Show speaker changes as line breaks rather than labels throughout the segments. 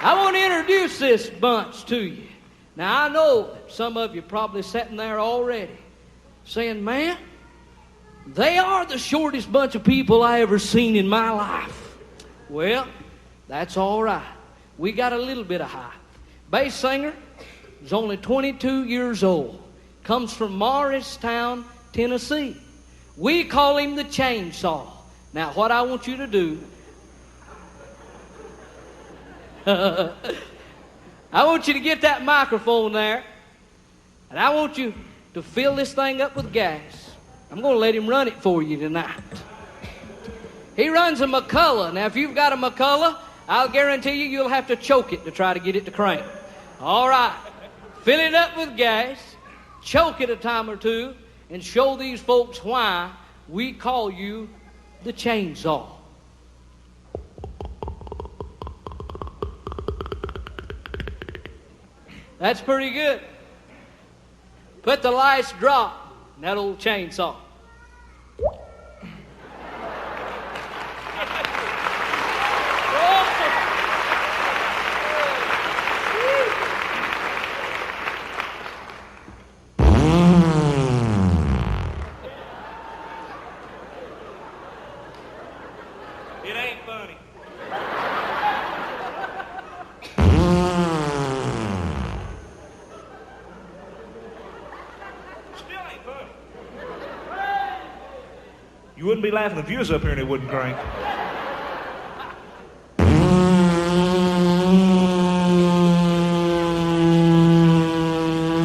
I want to introduce this bunch to you. Now, I know some of you probably sitting there already saying, man, they are the shortest bunch of people I ever seen in my life. Well, that's all right. We got a little bit of height. Bass singer is only 22 years old. Comes from Morristown, Tennessee. We call him the Chainsaw. Now, what I want you to do, I want you to get that microphone there, and I want you to fill this thing up with gas. I'm going to let him run it for you tonight. He runs a McCullough. Now, if you've got a McCullough, I'll guarantee you'll have to choke it to try to get it to crank. All right. Fill it up with gas, choke it a time or two, and show these folks why we call you the Chainsaw. That's pretty good. Put the last drop in that old chainsaw.
It ain't funny. Still ain't funny. You wouldn't be laughing if you was up here and it wouldn't crank.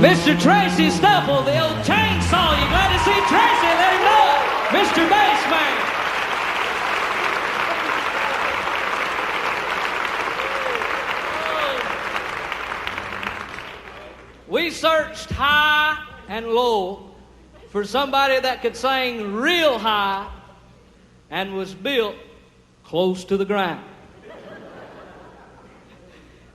Mr. Tracy Stuffle, the old chainsaw. You glad to see Tracy? Let him know. Mr. Bassman. We searched high and low for somebody that could sing real high and was built close to the ground.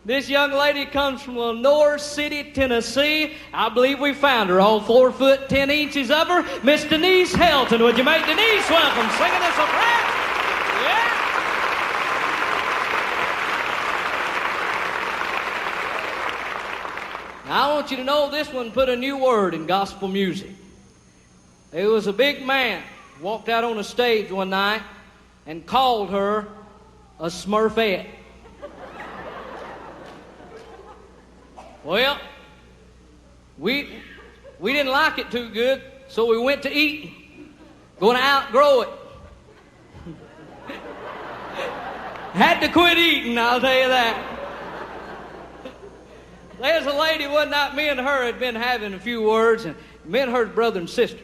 This young lady comes from Lenore City, Tennessee. I believe we found her, all 4 foot 10 inches of her. Miss Denise Helton. Would you make Denise welcome? Singing this a prayer? Yeah. Now, I want you to know this one put a new word in gospel music. There was a big man walked out on a stage one night and called her a Smurfette. Well, we didn't like it too good, so we went to eating. Going to outgrow it. Had to quit eating, I'll tell you that. There's a lady one night, me and her had been having a few words, and me and her's brother and sister.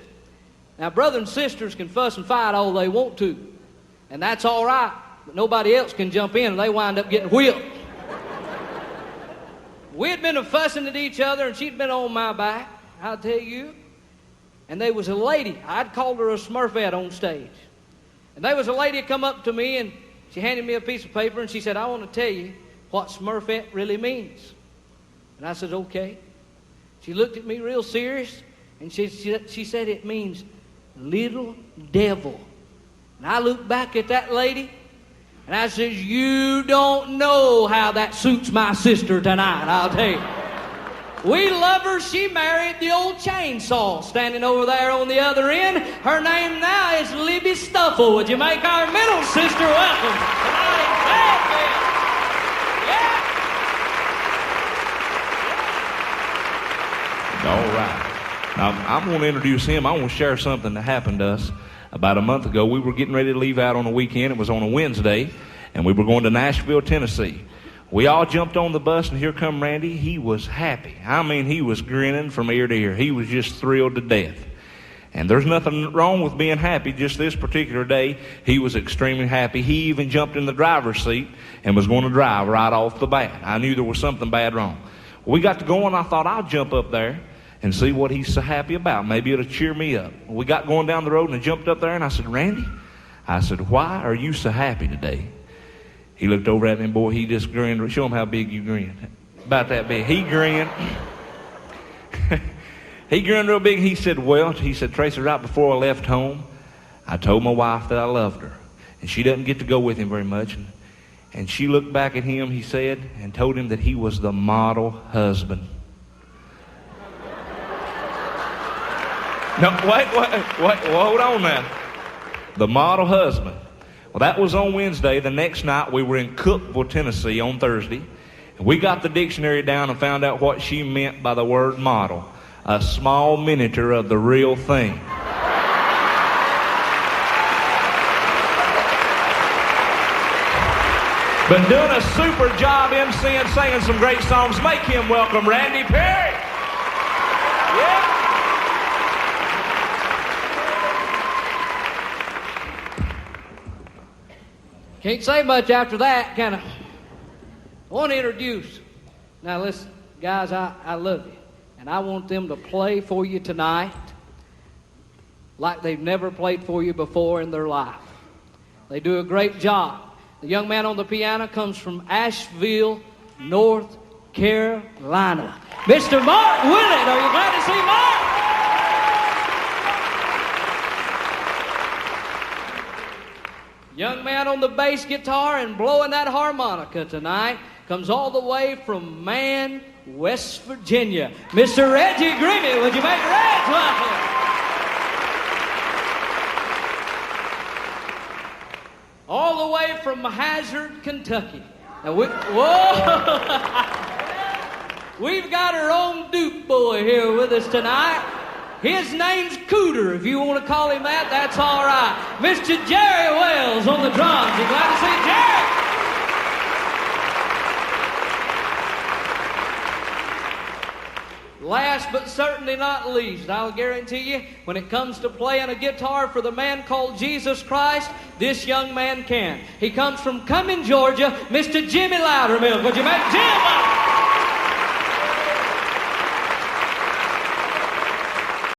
Now, brother and sisters can fuss and fight all they want to, and that's all right, but nobody else can jump in and they wind up getting whipped. We had been fussing at each other, and she'd been on my back, I'll tell you. And there was a lady, I'd called her a Smurfette on stage. And there was a lady come up to me, and she handed me a piece of paper, and she said, I want to tell you what Smurfette really means. And I said, okay. She looked at me real serious, and she said it means little devil. And I looked back at that lady, and I says, you don't know how that suits my sister tonight, I'll tell you. We love her. She married the old chainsaw standing over there on the other end. Her name now is Libby Stuffle. Would you make our middle sister welcome tonight in Fayetteville? Yeah.
All right. Now, I'm going to introduce him. I want to share something that happened to us. About a month ago, we were getting ready to leave out on a weekend. It was on a Wednesday, and we were going to Nashville, Tennessee. We all jumped on the bus, and here come Randy. He was happy. I mean, he was grinning from ear to ear. He was just thrilled to death. And there's nothing wrong with being happy. Just this particular day, he was extremely happy. He even jumped in the driver's seat and was going to drive right off the bat. I knew there was something bad wrong. We got to going. I thought, I'll jump up there and see what he's so happy about. Maybe it'll cheer me up. We got going down the road, and I jumped up there, and I said, Randy, I said, why are you so happy today? He looked over at me, and boy, he just grinned. Show him how big you grinned. About that big. He grinned. He grinned real big. He said, Tracy, right before I left home, I told my wife that I loved her. And she doesn't get to go with him very much. And she looked back at him, he said, and told him that he was the model husband. No, wait, hold on now. The model husband. Well, that was on Wednesday. The next night, we were in Cookeville, Tennessee on Thursday. And we got the dictionary down and found out what she meant by the word model. A small miniature of the real thing. Been doing a super job MCing, singing some great songs. Make him welcome Randy Perry. Yeah.
Can't say much after that, can I? I want to introduce. Now listen, guys, I love you. And I want them to play for you tonight like they've never played for you before in their life. They do a great job. The young man on the piano comes from Asheville, North Carolina. Mr. Mark Willett. Are you glad to see Mark? Young man on the bass guitar and blowing that harmonica tonight comes all the way from Man, West Virginia. Mr. Reggie Grimmy. Would you make Reg welcome? All the way from Hazard, Kentucky. Now we've got our own Duke boy here with us tonight. His name's Cooter. If you want to call him that, that's all right. Mr. Jerry Wells on the drums. You glad to see Jerry? Last but certainly not least, I'll guarantee you, when it comes to playing a guitar for the man called Jesus Christ, this young man can. He comes from Cumming, Georgia, Mr. Jimmy Loudermilk. Would you make Jim up?